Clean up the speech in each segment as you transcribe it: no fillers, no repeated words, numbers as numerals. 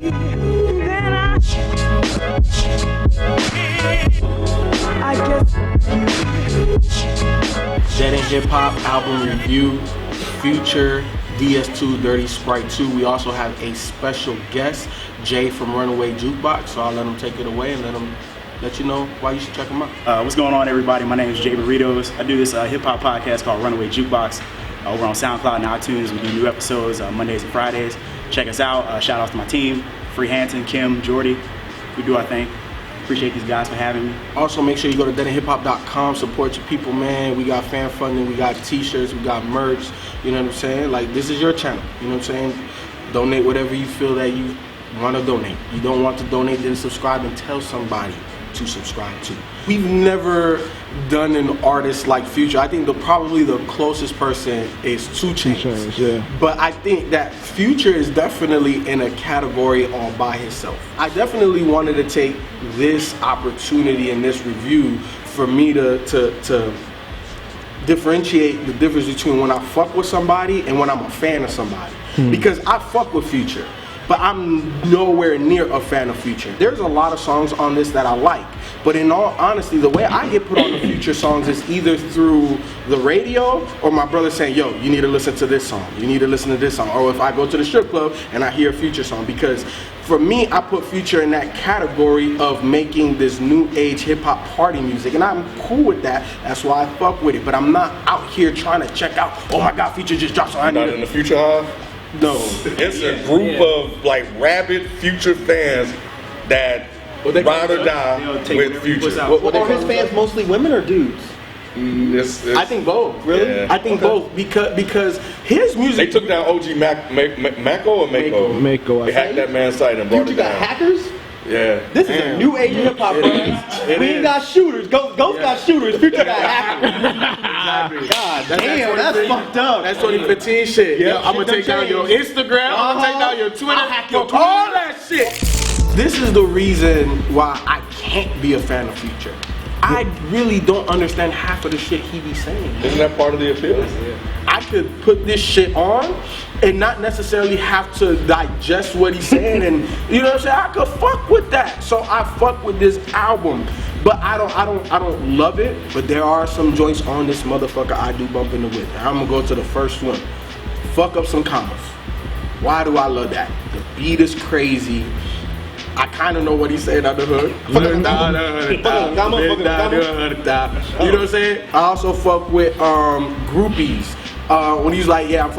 then I guess. Dead and Hip Hop album review, Future DS2 Dirty Sprite 2. We also have a special guest, Jay from Runaway Jukebox. So I'll let him take it away and let you know why you should check him out. What's going on, everybody? My name is Jay Burritos. I do this hip hop podcast called Runaway Jukebox over on SoundCloud and iTunes. We do new episodes Mondays and Fridays. Check us out. Shout out to my team, Free Hanson, Kim, Jordy. We do our thing. Appreciate these guys for having me. Also, make sure you go to deadandhiphop.com, support your people, man. We got fan funding, we got t-shirts, we got merch. You know what I'm saying? Like, this is your channel. You know what I'm saying? Donate whatever you feel that you want to donate. You don't want to donate, then subscribe and tell somebody to subscribe to. We've never done an artist like Future. I think probably the closest person is 2 Chainz. Yeah. But I think that Future is definitely in a category all by himself. I definitely wanted to take this opportunity in this review for me to differentiate the difference between when I fuck with somebody and when I'm a fan of somebody. Because I fuck with Future, but I'm nowhere near a fan of Future. There's a lot of songs on this that I like, but in all honesty, the way I get put on the Future songs is either through the radio or my brother saying, yo, you need to listen to this song, you need to listen to this song, or if I go to the strip club and I hear a Future song. Because for me, I put Future in that category of making this new age hip hop party music, and I'm cool with that. That's why I fuck with it, but I'm not out here trying to check out, oh my god, Future just dropped, so I need Not in the FutureHive? No. It's a group of like rabid Future fans that ride or die with Future. Are his fans mostly women or dudes? I think both. Really? Yeah. I think both because his They music. took down OG Mako or Mako? Mako. They hacked that man's site and brought You it got down. hackers? Yeah. This is a new age hip hop, bro. We ain't got shooters. Ghost got shooters. Future got hackers. Exactly. God damn, that's fucked up. That's 2015 shit. Yeah, I'm gonna take down your Instagram. I'm gonna take down your Twitter. I'll hack your all that shit. This is the reason why I can't be a fan of Future. I really don't understand half of the shit he be saying. Isn't that part of the appeal? I could put this shit on and not necessarily have to digest what he's saying, and you know what I'm saying? I could fuck with that. So I fuck with this album. But I don't love it, but there are some joints on this motherfucker I do bump into with. And I'm gonna go to the first one. Fuck up some commas. Why do I love that? The beat is crazy. I kind of know what he's saying out the hood. You know what I'm saying? I also fuck with groupies. When he's like, yeah, I'm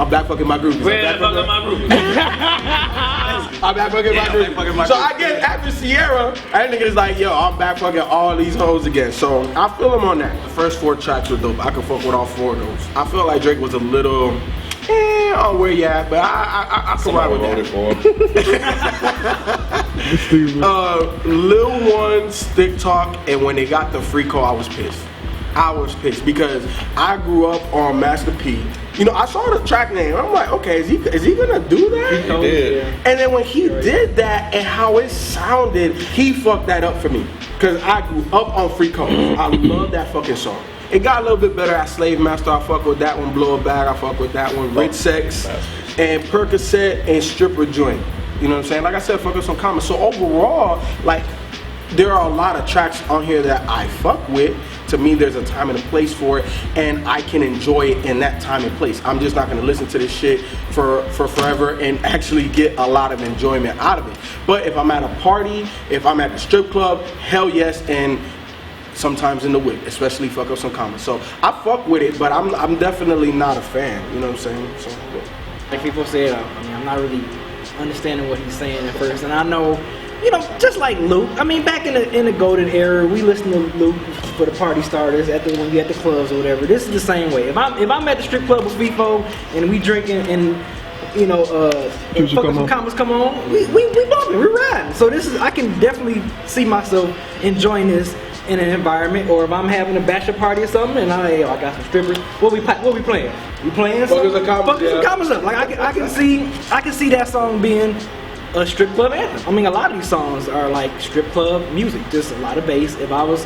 back fucking my groupies. I'm back fucking my groupies. So I guess after Sierra, that nigga is like, yo, I'm back fucking all these hoes again. So I feel him on that. The first 4 tracks were dope. I could fuck with all 4 of those. I feel like Drake was a little on where you at, but I can ride with that. Lil One, Stick Talk, and when they got the free call, I was pissed. I was pissed because I grew up on Master P. You know, I saw the track name. I'm like, okay, is he gonna do that? He did. And then when he did that and how it sounded, he fucked that up for me. Cause I grew up on Free Call. I love that fucking song. It got a little bit better at Slave Master. I fuck with that one. Blow a Bag. I fuck with that one. Rich Sex and Percocet and Stripper Joint. You know what I'm saying? Like I said, fuck with some comments. So overall, like, there are a lot of tracks on here that I fuck with. To me, there's a time and a place for it, and I can enjoy it in that time and place. I'm just not gonna listen to this shit for forever and actually get a lot of enjoyment out of it. But if I'm at a party, if I'm at the strip club, hell yes, and sometimes in the whip, especially fuck up some comments. So I fuck with it, but I'm definitely not a fan. You know what I'm saying? So, like people said, I mean, I'm not really understanding what he's saying at first, and I know, you know, just like Luke. I mean, back in the golden era, we listened to Luke for the party starters when we at the clubs or whatever. This is the same way. If I'm at the strip club with FIFO and we drinking and you know, and fucking comments come on, we bumping, we riding. So I can definitely see myself enjoying this in an environment, or if I'm having a bachelor party or something, and I got some strippers. What we playing? We playing some comments up. Like I can see that song being a strip club anthem. I mean, a lot of these songs are like strip club music. Just a lot of bass. If I was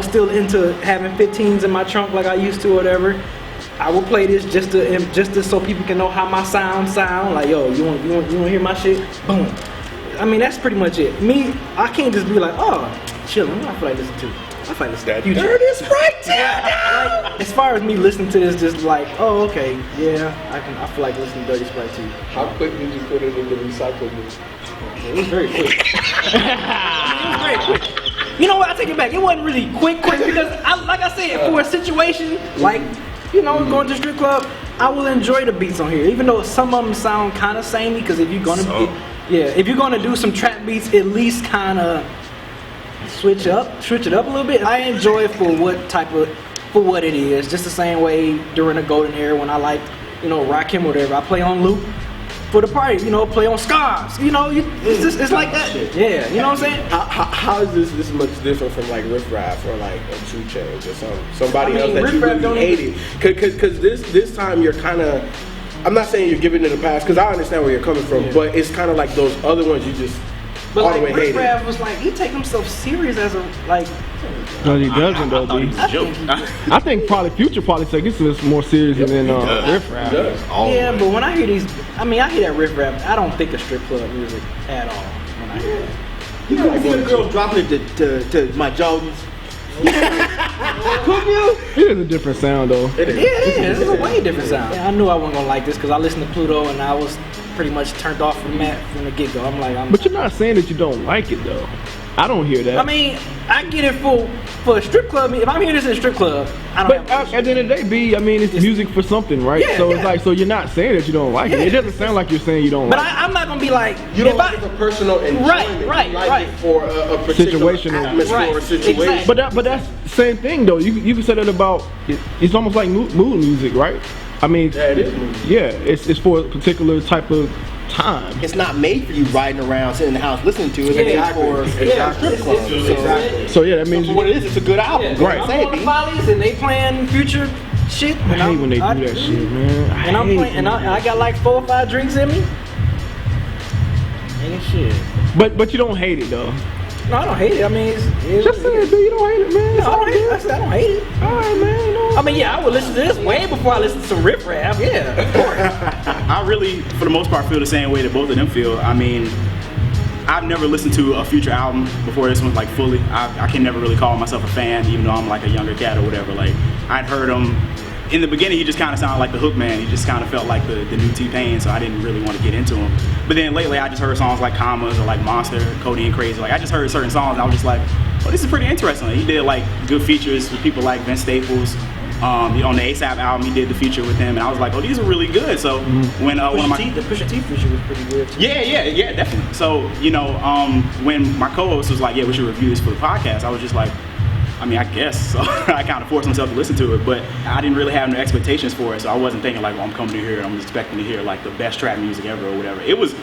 still into having 15s in my trunk like I used to, or whatever, I will play this just to so people can know how my sound. Like, yo, you want to hear my shit? Boom. I mean, that's pretty much it. Me, I can't just be like, oh, chillin'. I feel like listening to. I feel like listening to Future. Dirty Sprite. Like, as far as me listening to this, just like, oh, okay, yeah, I feel like listening to Dirty Sprite too. How quick did you put it in the recyclable? It was very quick. It was very quick. You know what? I take it back. It wasn't really quick because, like I said, for a situation like, you know, going to a strip club, I will enjoy the beats on here, even though some of them sound kind of samey. Because if you're gonna do some trap beats, at least kind of switch it up a little bit. I enjoy it for what it is. Just the same way during the golden era when I like, you know, Rakim or whatever. I play on loop for the party, you know, play on scars. You know, it's like that. Yeah, you know what I'm saying? How is this much different from like Riff Raff or like a 2 Chainz or somebody else that Riff you Raff really hated? Because this time you're kind of, I'm not saying you're giving it a pass because I understand where you're coming from, but it's kind of like those other ones you just but all the way like Riff hated. Raff was like, he take himself serious as a like. No, he doesn't though, I thought he B. was a joke. I think probably Future probably take this more serious than Riff Raff. Yeah, but when I hear these, I mean, I hear that Riff Raff. I don't think of strip club music at all when I hear that. You couldn't see the girls dropping it to my Jordans. Could you? It is a different sound though. Yeah, it is. It's a way different sound. Yeah, I knew I wasn't gonna like this because I listened to Pluto and I was pretty much turned off from the get go. I'm like, But you're not saying that you don't like it though. I don't hear that. I mean, I get it for a strip club. If I'm hearing this in a strip club, I don't. But at the end of the day, B, I mean, it's music for something, right? Yeah, so yeah. it's like, so you're not saying that you don't like it. Yeah. It doesn't sound like you're saying you don't But like it. I'm not gonna be like, You don't if like it for personal enjoyment. Right, You like right. it for a particular Situational. atmosphere Right, or situation. exactly. But that's the same thing though. You can say that about it's almost like mood music, right? I mean, Yeah, it is music. yeah, it's for a particular type of time. It's not made for you riding around sitting in the house listening to it. It's made for strip clubs. So, So yeah, that means for what it is, it's a good album. Yeah, Right. I'm on the Follies and they playing Future shit. I hate when they do that shit, man. And I'm playing, and I got like 4 or 5 drinks in me. Ain't shit. But you don't hate it though. No, I don't hate it. I mean, it's Just say it, B. You don't hate it, man. No, I don't hate it. I said I don't hate it. All right, man. You know. I mean, yeah, I would listen to this way before I listen to some Riff Raff. Yeah, of course. I really, for the most part, feel the same way that both of them feel. I mean, I've never listened to a Future album before this one, like fully. I can never really call myself a fan, even though I'm like a younger cat or whatever. Like, I'd heard him. In the beginning, he just kind of sounded like the Hook Man. He just kind of felt like the new T-Pain, so I didn't really want to get into him. But then lately, I just heard songs like Commas or like Monster, Cody and Crazy. Like, I just heard certain songs, and I was just like, oh, this is pretty interesting. He did like good features with people like Vince Staples. On the ASAP album, he did the feature with him, and I was like, oh, these are really good. So when one of my The Pusha T feature was pretty good too. yeah, definitely. So, when my co-host was like, yeah, we should review this for the podcast, I was just like, I mean, I guess. So I kind of forced myself to listen to it, but I didn't really have no expectations for it, so I wasn't thinking like, well, I'm coming to here and I'm expecting to hear like the best trap music ever or whatever. It was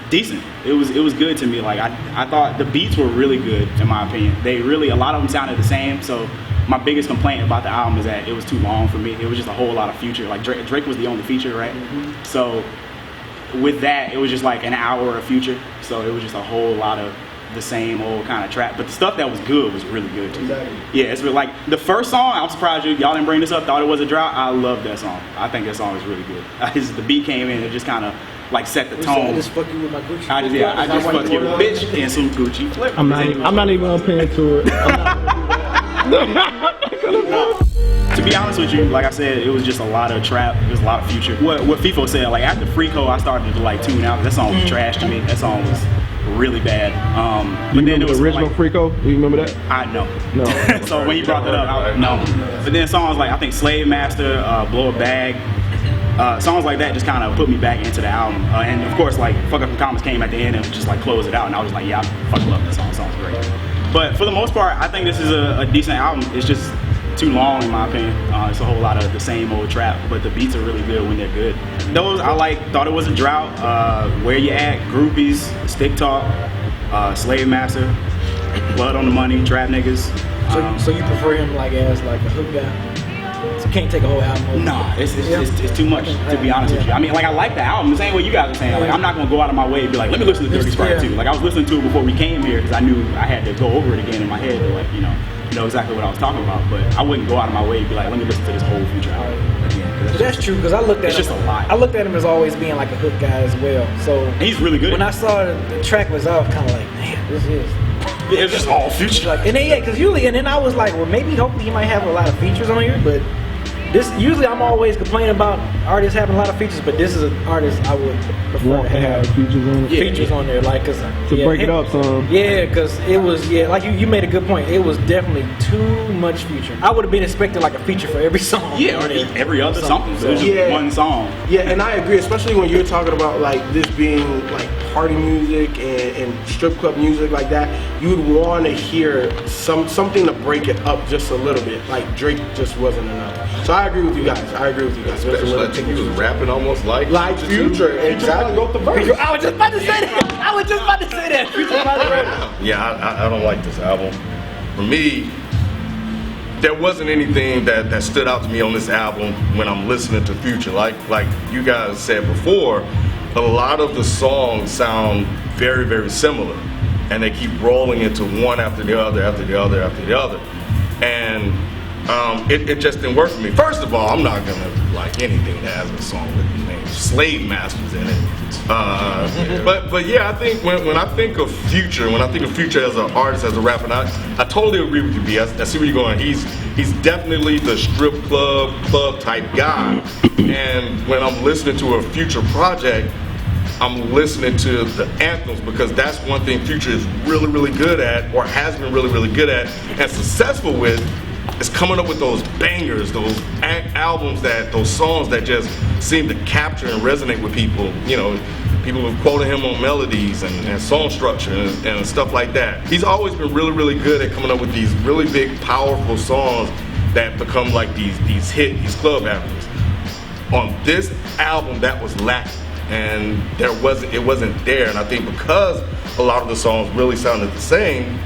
decent. It was good to me. Like I thought the beats were really good in my opinion. A lot of them sounded the same, so my biggest complaint about the album is that it was too long for me. It was just a whole lot of Future. Like Drake was the only feature, right? Mm-hmm. So with that, it was just like an hour of Future. So it was just a whole lot of the same old kind of trap. But the stuff that was good was really good too. Exactly. Yeah, it's really, like the first song, I'm surprised y'all didn't bring this up, thought it was a drought. I love that song. I think that song is really good. The beat came in and just kind of like set the tone. I just fuck you with my Gucci. I just fucked your bitch and some Gucci flip. I'm not even gonna pay into it. To be honest with you, like I said, it was just a lot of trap. It was a lot of Future. What FIFO said, like after Freako, I started to like tune out. That song was trash to me. That song was really bad. You But then remember it was the original like, Freako? Do you remember that? I know. No. So when you brought that up, no. But then songs like I think Slave Master, Blow a Bag, songs like that just kind of put me back into the album. And of course, like Fuck Up From Commas came at the end and just like closed it out. And I was like, yeah, I fucking love this song. The song's great. But for the most part, I think this is a decent album. It's just too long in my opinion. It's a whole lot of the same old trap, but the beats are really good when they're good. Those I like. Thought it was a drought. Where You At, Groupies, Stick Talk, Slave Master, Blood on the Money, Trap Niggas. So you prefer him like as like a hook guy? So you can't take a whole album over. Nah, it's too much to be honest with you. I mean, like I like the album the same way you guys are saying. Like I'm not gonna go out of my way and be like, let me listen to Dirty Sprite too. Like I was listening to it before we came here because I knew I had to go over it again in my head to like know exactly what I was talking about. But I wouldn't go out of my way and be like, let me listen to this whole Future album. That's true because I looked at It's just a lot. I looked at him as always being like a hook guy as well. So He's really good. when I saw the track was off, kind of like, man, this is. It's just all Future. Like, and then yeah, because usually, and then I was like, well, maybe hopefully he might have a lot of features on here, but this usually I'm always complaining about artists having a lot of features, but this is an artist I would prefer Want to have features on it. features on there, like cause To break it up some. Yeah, because it was like you made a good point. It was definitely too much feature. I would have been expecting like a feature for every song. Yeah, or every other song. So it was just Yeah. one song. Yeah, and I agree, especially when you're talking about like this being like party music and strip club music like that. You'd want to hear something to break it up just a little bit. Like Drake just wasn't enough. So I agree with you guys. It was a Especially little like he was rapping almost like Future. Exactly. Wrote the verse. I was just about to say that. Future probably wrote it. Yeah, I don't like this album. For me, there wasn't anything that stood out to me on this album when I'm listening to Future. Like you guys said before, a lot of the songs sound very, very similar, and they keep rolling into one after the other, after the other, after the other, and it just didn't work for me. First of all, I'm not gonna like anything that has a song with the name Slave Masters in it. But yeah, I think when I think of Future, as an artist, as a rapper, and I totally agree with you, B. I see where you're going. He's definitely the strip club type guy. And when I'm listening to a Future project, I'm listening to the anthems because that's one thing Future is really, really good at, or has been really, really good at, and successful with. Is coming up with those bangers, those albums, those songs that just seem to capture and resonate with people. You know, people have quoted him on melodies and song structure and stuff like that. He's always been really, really good at coming up with these really big, powerful songs that become like these club anthems. On this album, that was lacking, and it wasn't there. And I think because a lot of the songs really sounded the same,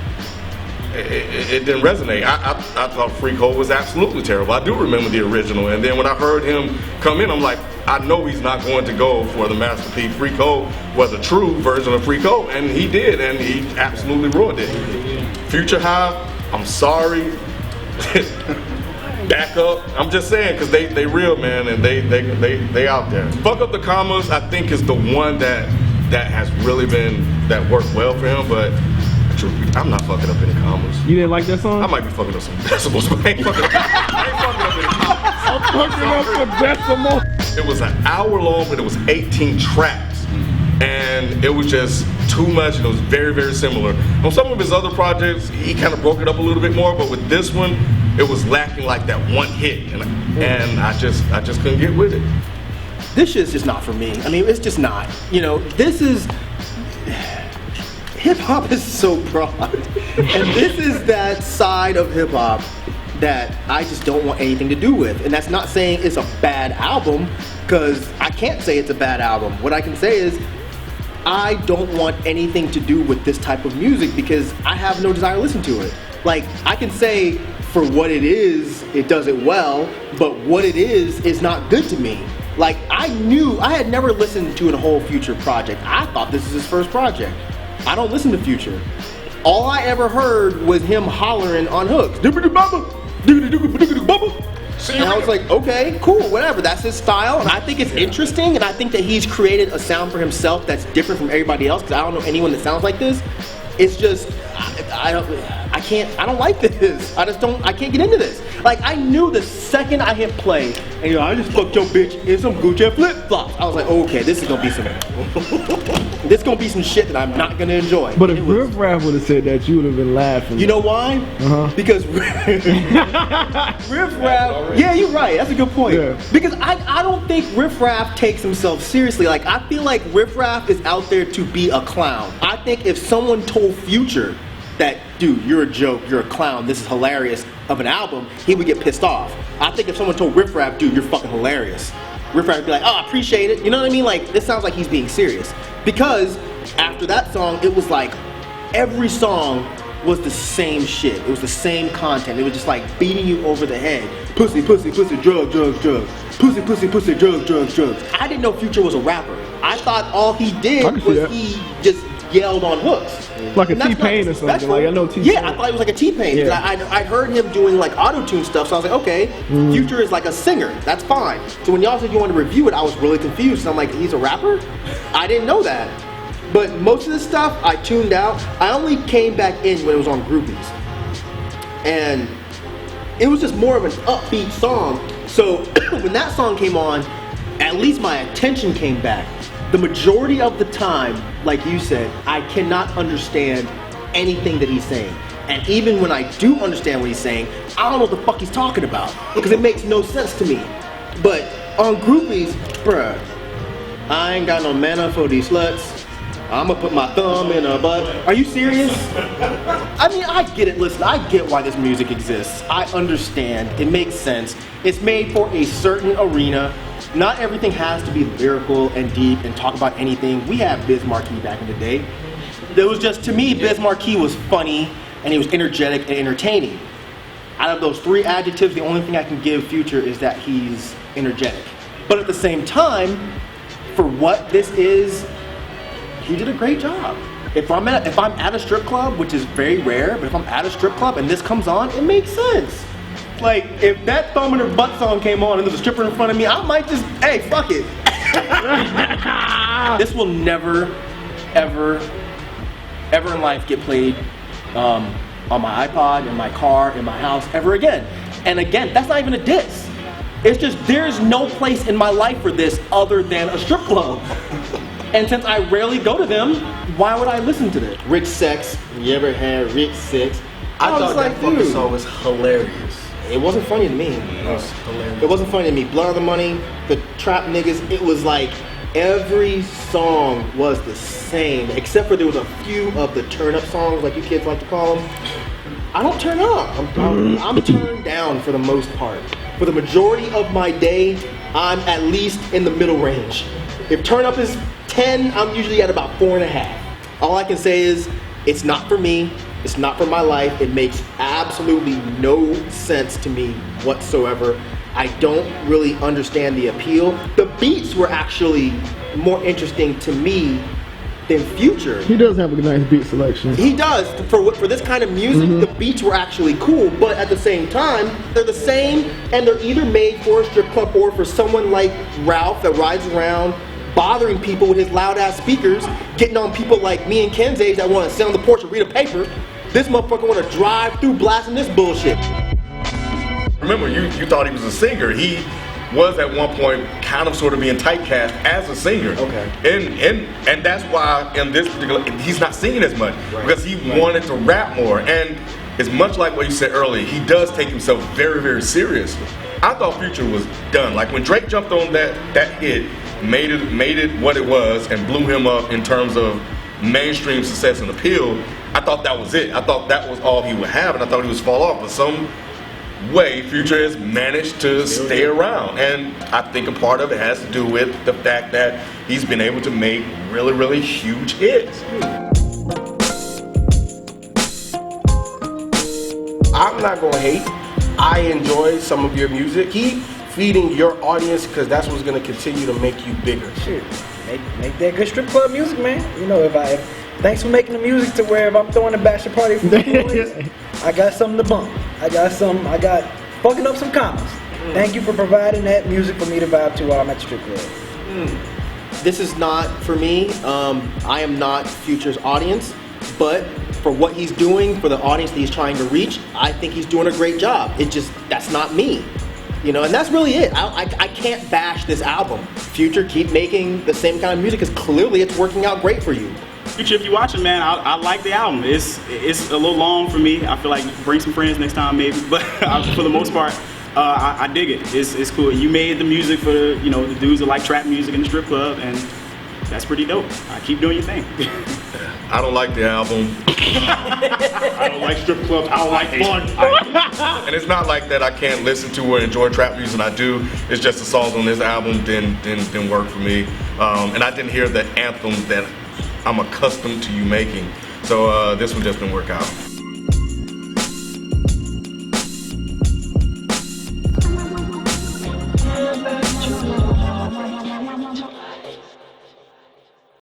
it didn't resonate. I thought Freak Hole was absolutely terrible. I do remember the original, and then when I heard him come in, I'm like, I know he's not going to go for the masterpiece. Freak Hole was a true version of Freak Hole, and he did, and he absolutely ruined it. FutureHive, I'm sorry. Back up. I'm just saying, because they real, man, and they out there. Fuck Up the Commas, I think, is the one that has really that worked well for him, but I'm not fucking up any commas. You didn't like that song? I might be fucking up some decimals, but I ain't fucking up any commas. I'm fucking up the decimals. It was an hour long, but it was 18 tracks. And it was just too much, and it was very, very similar. On some of his other projects, he kind of broke it up a little bit more, but with this one, it was lacking like that one hit, and I just couldn't get with it. This shit's just not for me. I mean, it's just not. You know, this is... Hip-hop is so broad, and this is that side of hip-hop that I just don't want anything to do with. And that's not saying it's a bad album, because I can't say it's a bad album. What I can say is I don't want anything to do with this type of music because I have no desire to listen to it. Like, I can say for what it is, it does it well, but what it is not good to me. Like, I had never listened to a whole Future project. I thought this was his first project. I don't listen to Future. All I ever heard was him hollering on hooks. And I was like, okay, cool, whatever. That's his style, and I think it's interesting, and I think that he's created a sound for himself that's different from everybody else, because I don't know anyone that sounds like this. It's just, I don't like this. I can't get into this. Like, I knew the second I hit play, and I just fucked your bitch in some Gucci flip-flops. I was like, okay, this is gonna be some shit that I'm not gonna enjoy. But if Riff Raff would have said that, you would have been laughing. You know why? Because Riff Raff, yeah, you're right, that's a good point. Yeah. Because I don't think Riff Raff takes himself seriously. Like, I feel like Riff Raff is out there to be a clown. I think if someone told Future that, dude, you're a joke, you're a clown, this is hilarious, of an album, he would get pissed off. I think if someone told Riff Raff, dude, you're fucking hilarious, Riff Raff would be like, oh, I appreciate it. You know what I mean? Like, this sounds like he's being serious. Because after that song, it was like every song was the same shit. It was the same content. It was just like beating you over the head. Pussy, pussy, pussy, drugs, drugs, drugs. Pussy, pussy, pussy, drugs, drugs, drugs. I didn't know Future was a rapper. I thought all he did was he just yelled on hooks. Like a And that's T-Pain not or something. disrespectful. Like I know T-Pain. Yeah, I thought it was like a T-Pain. Yeah. Because I heard him doing like auto-tune stuff, so I was like, okay, Future is like a singer. That's fine. So when y'all said you wanted to review it, I was really confused. So I'm like, he's a rapper? I didn't know that. But most of the stuff I tuned out. I only came back in when it was on Groupies. And it was just more of an upbeat song. So when that song came on, at least my attention came back. The majority of the time, like you said, I cannot understand anything that he's saying. And even when I do understand what he's saying, I don't know what the fuck he's talking about. Because it makes no sense to me. But on Groupies, bruh, I ain't got no mana for these sluts. I'ma put my thumb in her butt. Are you serious? I mean, I get it. Listen, I get why this music exists. I understand. It makes sense. It's made for a certain arena. Not everything has to be lyrical and deep and talk about anything. We had Biz Markie back in the day. It was just, to me, Biz Markie was funny and he was energetic and entertaining. Out of those three adjectives, the only thing I can give Future is that he's energetic. But at the same time, for what this is, he did a great job. If I'm at a strip club, which is very rare, but if I'm at a strip club and this comes on, it makes sense. Like, if that thumb in her butt song came on and there's a stripper in front of me, I might just, hey, fuck it. This will never, ever in life get played on my iPod, in my car, in my house, ever again. And again, that's not even a diss. It's just, there's no place in my life for this other than a strip club. And since I rarely go to them, why would I listen to this? Rich sex. You ever had rich sex? I was thought like, that fucking dude, song was hilarious. it wasn't funny to me. It was hilarious. It wasn't funny to me. Blood on the Money, the Trap Niggas, it was like every song was the same, except for there was a few of the turn up songs, like you kids like to call them. I don't turn up. I'm turned down for the most part. For the majority of my day, I'm at least in the middle range. If turn up is 10, I'm usually at about 4.5. All I can say is, it's not for me. It's not for my life. It makes absolutely no sense to me whatsoever. I don't really understand the appeal. The beats were actually more interesting to me than Future. He does have a nice beat selection. He does. For this kind of music, the beats were actually cool, but at the same time, they're the same, and they're either made for a strip club or for someone like Ralph that rides around bothering people with his loud ass speakers, getting on people like me and Ken's age that want to sit on the porch and read a paper. This motherfucker want to drive through blasting this bullshit. Remember, you thought he was a singer. He was at one point kind of sort of being typecast as a singer. Okay. And that's why in this particular, he's not singing as much because he wanted to rap more. And it's much like what you said earlier. He does take himself very, very seriously. I thought Future was done. Like when Drake jumped on that hit, made it what it was, and blew him up in terms of mainstream success and appeal. I thought that was it. I thought that was all he would have, and I thought he was fall off. But some way, Future has managed to stay around, and I think a part of it has to do with the fact that he's been able to make really, really huge hits. I'm not gonna hate. I enjoy some of your music. Keep feeding your audience because that's what's gonna continue to make you bigger. Shit, make that good strip club music, man. You know, thanks for making the music to where if I'm throwing a bachelor party for boys, I got something to bump. I got fucking up some commas. Thank you for providing that music for me to vibe to while I'm at the strip club. This is not for me. I am not Future's audience, but for what he's doing, for the audience that he's trying to reach, I think he's doing a great job. That's not me. You know, and that's really it. I can't bash this album. Future, keep making the same kind of music because clearly it's working out great for you. Future, if you're watching, man, I like the album. It's a little long for me. I feel like bring some friends next time maybe, but for the most part, I dig it. It's cool. You made the music for the dudes that like trap music in the strip club, and that's pretty dope. Keep doing your thing. I don't like the album. I don't like strip clubs. I don't like fun. And it's not like that I can't listen to or enjoy trap music, and I do. It's just the songs on this album didn't work for me. And I didn't hear the anthem that I'm accustomed to you making. So this one just didn't work out.